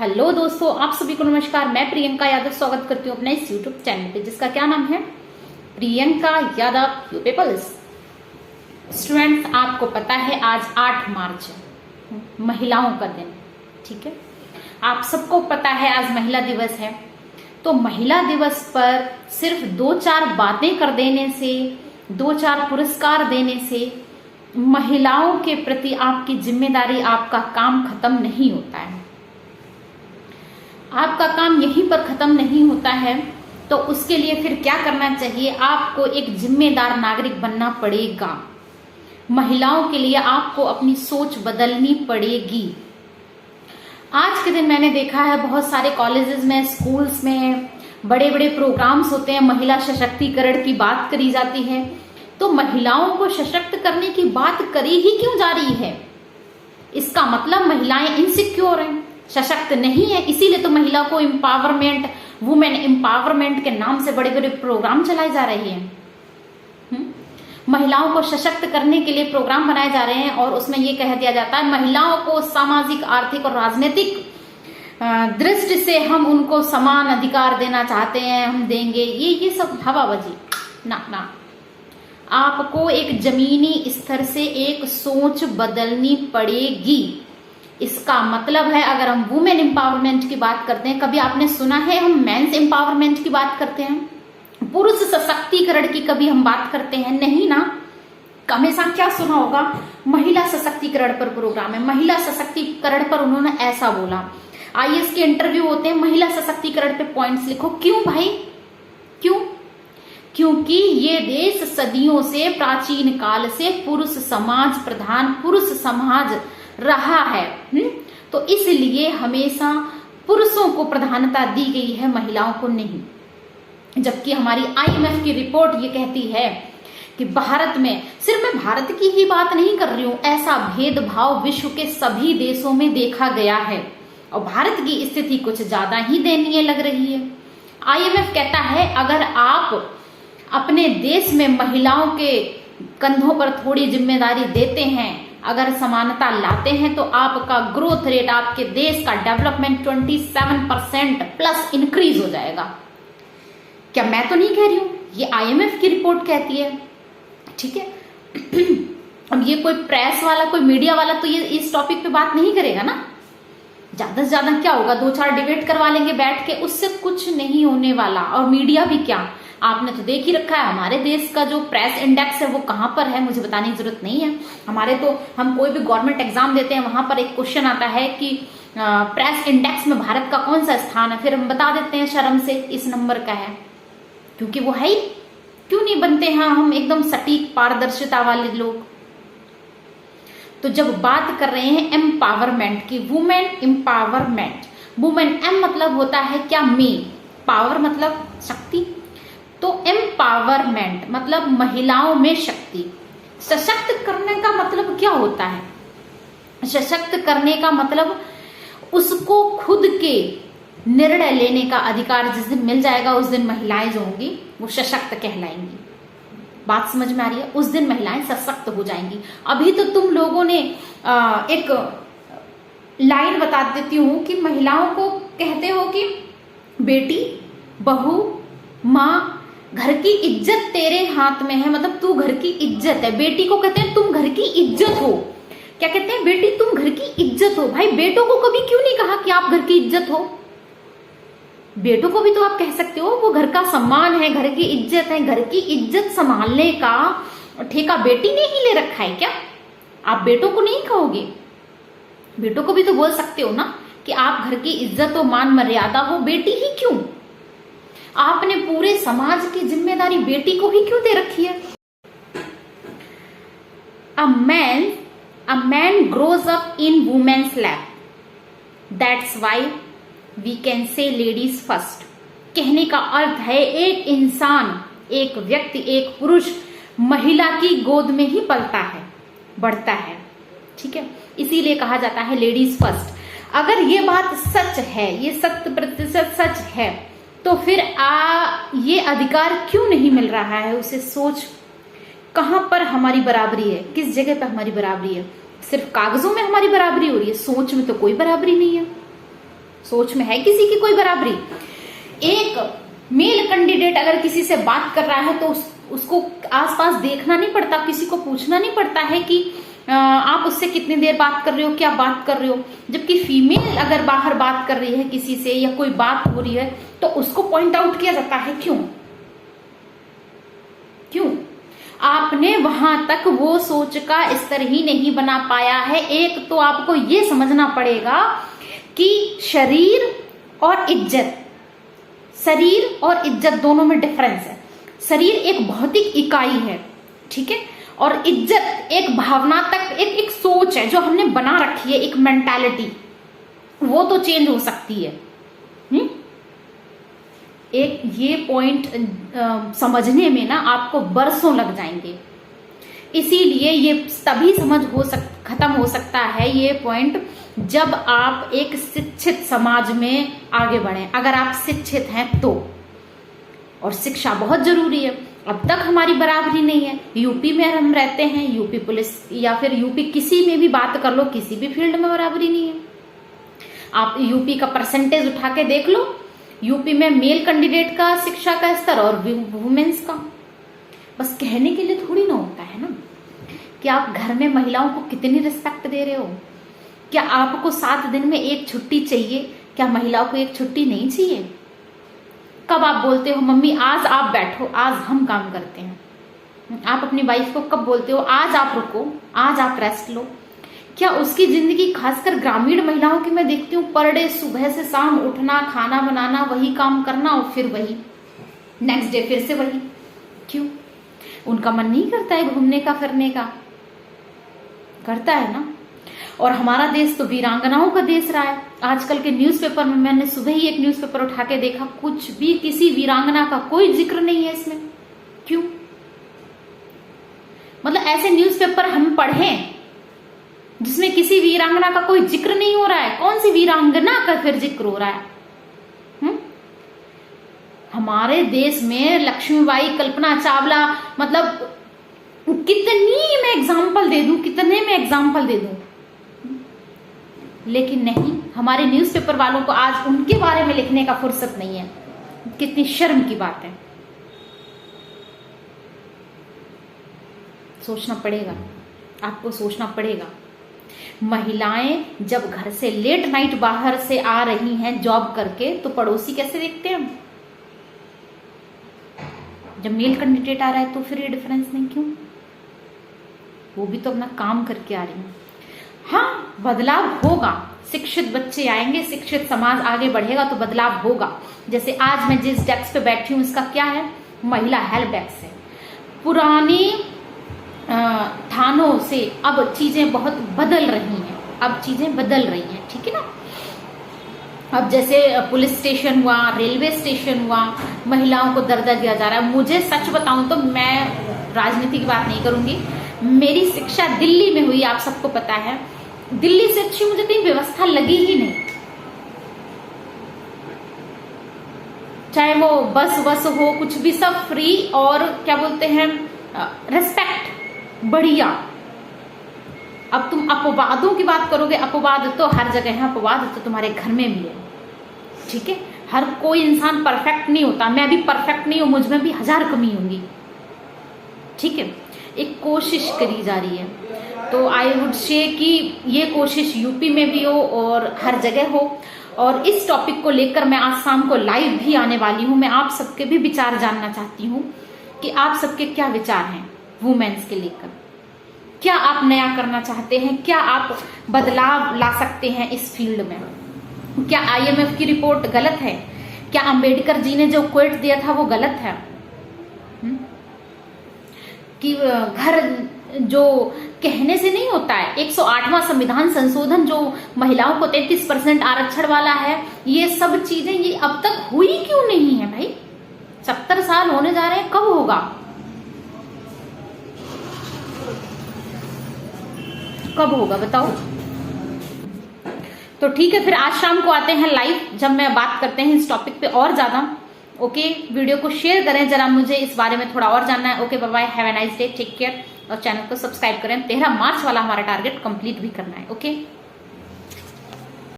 Hello दोस्तों, आप सभी को नमस्कार। मैं प्रियंका यादव स्वागत करती हूँ अपने इस यूट्यूब चैनल पे, जिसका क्या नाम है, प्रियंका यादव यूपेबल्स। स्टूडेंट्स, आपको पता है आज 8 मार्च है, महिलाओं का दिन। ठीक है, आप सबको पता है आज महिला दिवस है। तो महिला दिवस पर सिर्फ 2-4 बातें कर देने से, 2-4 पुरस्कार देने से महिलाओं के प्रति आपकी जिम्मेदारी, आपका काम खत्म नहीं होता है। आपका काम यहीं पर खत्म नहीं होता है। तो उसके लिए फिर क्या करना चाहिए? आपको एक जिम्मेदार नागरिक बनना पड़ेगा। महिलाओं के लिए आपको अपनी सोच बदलनी पड़ेगी। आज के दिन मैंने देखा है बहुत सारे कॉलेजेस में, स्कूल्स में बड़े बड़े प्रोग्राम्स होते हैं, महिला सशक्तिकरण की बात करी जाती है। तो महिलाओं को सशक्त करने की बात करी ही क्यों जा रही है? इसका मतलब महिलाएं इनसिक्योर हैं, सशक्त नहीं है। इसीलिए तो महिला को एम्पावरमेंट, वुमेन एम्पावरमेंट के नाम से बड़े बड़े प्रोग्राम चलाए जा रहे हैं। महिलाओं को सशक्त करने के लिए प्रोग्राम बनाए जा रहे हैं और उसमें यह कह दिया जाता है महिलाओं को सामाजिक, आर्थिक और राजनीतिक दृष्टि से हम उनको समान अधिकार देना चाहते हैं, हम देंगे। ये सब हवाबाजी ना। आपको एक जमीनी स्तर से एक सोच बदलनी पड़ेगी। इसका मतलब है, अगर हम वुमेन एम्पावरमेंट की बात करते हैं, कभी आपने सुना है हम मेंस एम्पावरमेंट की बात करते हैं, पुरुष सशक्तिकरण की कभी हम बात करते हैं? नहीं ना। हमेशा क्या सुना होगा? महिला सशक्तिकरण पर प्रोग्राम है, महिला सशक्तिकरण पर उन्होंने ऐसा बोला। आईएएस के इंटरव्यू होते हैं, महिला सशक्तिकरण पे पॉइंट्स लिखो। क्यों भाई, क्यों? क्योंकि ये देश सदियों से, प्राचीन काल से पुरुष समाज प्रधान, पुरुष समाज रहा है। तो इसलिए हमेशा पुरुषों को प्रधानता दी गई है, महिलाओं को नहीं। जबकि हमारी आईएमएफ की रिपोर्ट ये कहती है कि भारत में, सिर्फ मैं भारत की ही बात नहीं कर रही हूं, ऐसा भेदभाव विश्व के सभी देशों में देखा गया है और भारत की स्थिति कुछ ज्यादा ही दयनीय लग रही है। आईएमएफ कहता है अगर आप अपने देश में महिलाओं के कंधों पर थोड़ी जिम्मेदारी देते हैं, अगर समानता लाते हैं, तो आपका ग्रोथ रेट, आपके देश का डेवलपमेंट 27% प्लस इंक्रीज हो जाएगा। क्या मैं तो नहीं कह रही हूं, ये आईएमएफ की रिपोर्ट कहती है। ठीक है, अब ये कोई प्रेस वाला, कोई मीडिया वाला तो ये इस टॉपिक पे बात नहीं करेगा ना। ज्यादा से ज्यादा क्या होगा, 2-4 डिबेट करवा लेंगे बैठ के, उससे कुछ नहीं होने वाला। और मीडिया भी क्या, आपने तो देख ही रखा है हमारे देश का जो प्रेस इंडेक्स है वो कहां पर है, मुझे बताने की जरूरत नहीं है। हमारे तो, हम कोई भी गवर्नमेंट एग्जाम देते हैं, वहां पर एक क्वेश्चन आता है कि प्रेस इंडेक्स में भारत का कौन सा स्थान है, फिर हम बता देते हैं शर्म से इस नंबर का है, क्योंकि वो है ही। क्यों नहीं बनते हैं हम एकदम सटीक पारदर्शिता वाले लोग? तो जब बात कर रहे हैं एम्पावरमेंट की, वुमेन एम्पावरमेंट, वुमेन एम मतलब होता है क्या, में, पावर मतलब शक्ति, तो एम्पावरमेंट मतलब महिलाओं में शक्ति। सशक्त करने का मतलब क्या होता है? सशक्त करने का मतलब उसको खुद के निर्णय लेने का अधिकार जिस दिन मिल जाएगा, उस दिन महिलाएं जो होंगी वो सशक्त कहलाएंगी। बात समझ में आ रही है? उस दिन महिलाएं सशक्त हो जाएंगी। अभी तो तुम लोगों ने एक लाइन बता देती हूं कि महिलाओं को कहते हो कि बेटी, बहू, माँ, घर की इज्जत तेरे हाथ में है, मतलब तू घर की इज्जत है। बेटी को कहते हैं तुम घर की इज्जत हो। क्या कहते हैं? बेटी तुम घर की इज्जत हो। भाई बेटों को कभी क्यों नहीं कहा कि आप घर की इज्जत हो? बेटों को भी तो आप कह सकते हो, वो घर का सम्मान है, घर की इज्जत है। घर की इज्जत संभालने का ठेका बेटी ने ही ले रखा है क्या? आप बेटों को नहीं कहोगे? बेटों को भी तो बोल सकते हो ना कि आप घर की इज्जत हो, मान मर्यादा हो। बेटी ही क्यों? आपने पूरे समाज की जिम्मेदारी बेटी को ही क्यों दे रखी है? A man grows up in woman's lap. That's why we can say ladies first. कहने का अर्थ है एक इंसान, एक व्यक्ति, एक पुरुष महिला की गोद में ही पलता है, बढ़ता है। ठीक है, इसीलिए कहा जाता है लेडीज फर्स्ट। अगर ये बात सच है, ये 100% सच है, तो फिर ये अधिकार क्यों नहीं मिल रहा है उसे? सोच, कहां पर हमारी बराबरी है, किस जगह पर हमारी बराबरी है? सिर्फ कागजों में हमारी बराबरी हो रही है, सोच में तो कोई बराबरी नहीं है। सोच में है किसी की कोई बराबरी? एक मेल कैंडिडेट अगर किसी से बात कर रहा है तो उसको आसपास देखना नहीं पड़ता, किसी को पूछना नहीं पड़ता है कि आप उससे कितनी देर बात कर रहे हो, क्या बात कर रहे हो। जबकि फीमेल अगर बाहर बात कर रही है किसी से या कोई बात हो रही है तो उसको पॉइंट आउट किया जाता है। क्यों? आपने वहां तक वो सोच का स्तर ही नहीं बना पाया है। एक तो आपको ये समझना पड़ेगा कि शरीर और इज्जत दोनों में डिफरेंस है। शरीर एक भौतिक इकाई है, ठीक है, और इज्जत एक भावनात्मक एक सोच है जो हमने बना रखी है, एक मेंटालिटी, वो तो चेंज हो सकती है। एक ये पॉइंट समझने में ना आपको बरसों लग जाएंगे। इसीलिए ये तभी खत्म हो सकता है ये पॉइंट जब आप एक शिक्षित समाज में आगे बढ़ें। अगर आप शिक्षित हैं तो, और शिक्षा बहुत जरूरी है। अब तक हमारी बराबरी नहीं है। यूपी में हम रहते हैं, यूपी पुलिस या फिर यूपी किसी में भी बात कर लो, किसी भी फील्ड में बराबरी नहीं है। आप यूपी का परसेंटेज उठा के देख लो, यूपी में मेल कैंडिडेट का शिक्षा का स्तर और वुमेन्स का। बस कहने के लिए थोड़ी ना होता है ना कि आप घर में महिलाओं को कितनी रिस्पेक्ट दे रहे हो। क्या आपको 7 दिन में एक छुट्टी चाहिए? क्या महिलाओं को एक छुट्टी नहीं चाहिए? कब आप बोलते हो मम्मी आज आप बैठो, आज हम काम करते हैं? आप अपनी वाइफ को कब बोलते हो आज आप रुको, आज आप रेस्ट लो? क्या उसकी जिंदगी, खासकर ग्रामीण महिलाओं की मैं देखती हूँ, पर डे सुबह से शाम उठना, खाना बनाना, वही काम करना और फिर वही नेक्स्ट डे फिर से वही। क्यों? उनका मन नहीं करता है घूमने का, फिरने का? करता है ना। और हमारा देश तो वीरांगनाओं का देश रहा है। आजकल के न्यूज़पेपर में, मैंने सुबह ही एक न्यूज़पेपर उठा के देखा, कुछ भी किसी वीरांगना का कोई जिक्र नहीं है इसमें। क्यों? मतलब ऐसे न्यूज़पेपर हम पढ़ें जिसमें किसी वीरांगना का कोई जिक्र नहीं हो रहा है? कौन सी वीरांगना का फिर जिक्र हो रहा है? हमारे देश में लक्ष्मीबाई, कल्पना चावला, मतलब कितने में एग्जाम्पल दे दूं, लेकिन नहीं, हमारे न्यूज़पेपर वालों को आज उनके बारे में लिखने का फुर्सत नहीं है। कितनी शर्म की बात है। सोचना पड़ेगा, आपको सोचना पड़ेगा। महिलाएं जब घर से लेट नाइट बाहर से आ रही हैं जॉब करके, तो पड़ोसी कैसे देखते हैं? जब मेल कैंडिडेट आ रहा है तो फिर ये डिफरेंस नहीं। क्यों? वो भी तो अपना काम करके आ रही है। हाँ, बदलाव होगा, शिक्षित बच्चे आएंगे, शिक्षित समाज आगे बढ़ेगा तो बदलाव होगा। जैसे आज मैं जिस डेस्क पे बैठी हूँ इसका क्या है? महिला हेल्प डेस्क है। पुरानी थानों से अब चीजें बहुत बदल रही हैं, ठीक है ना। अब जैसे पुलिस स्टेशन हुआ, रेलवे स्टेशन हुआ, महिलाओं को दर्जा दिया जा रहा है। मुझे सच बताऊं तो, मैं राजनीति की बात नहीं करूंगी, मेरी शिक्षा दिल्ली में हुई, आप सबको पता है। दिल्ली से अच्छी मुझे कहीं व्यवस्था लगी ही नहीं। चाहे वो बस हो, कुछ भी, सब फ्री, और क्या बोलते हैं, रिस्पेक्ट, बढ़िया। अब तुम अपवादों की बात करोगे, अपवाद तो हर जगह है, अपवाद तो तुम्हारे घर में भी है, ठीक है। हर कोई इंसान परफेक्ट नहीं होता, मैं भी परफेक्ट नहीं हूं, मुझ में भी 1000 कमी होंगी, ठीक है। एक कोशिश करी जा रही है, तो आई वुड से कि ये कोशिश यूपी में भी हो और हर जगह हो। और इस टॉपिक को लेकर मैं आज शाम को लाइव भी आने वाली हूं। मैं आप सबके भी विचार जानना चाहती हूं कि आप सबके क्या विचार हैं वुमेन्स के लेकर। क्या आप नया करना चाहते हैं? क्या आप बदलाव ला सकते हैं इस फील्ड में? क्या IMF की रिपोर्ट गलत है? क्या अंबेडकर जी ने जो क्वेट दिया था वो गलत है? कि घर जो कहने से नहीं होता है, 108वां संविधान संशोधन जो महिलाओं को 33% आरक्षण वाला है, ये सब चीजें ये अब तक हुई क्यों नहीं है भाई? 70 साल होने जा रहे हैं, कब होगा? कब होगा बताओ? तो ठीक है, फिर आज शाम को आते हैं लाइव, जब मैं बात करते हैं इस टॉपिक पे और ज्यादा। ओके, वीडियो को शेयर करें जरा, मुझे इस बारे में थोड़ा और जानना है। Okay, bye bye, have a nice day, take care, और चैनल को सब्सक्राइब करें। 13 मार्च वाला हमारा टारगेट कंप्लीट भी करना है। ओके।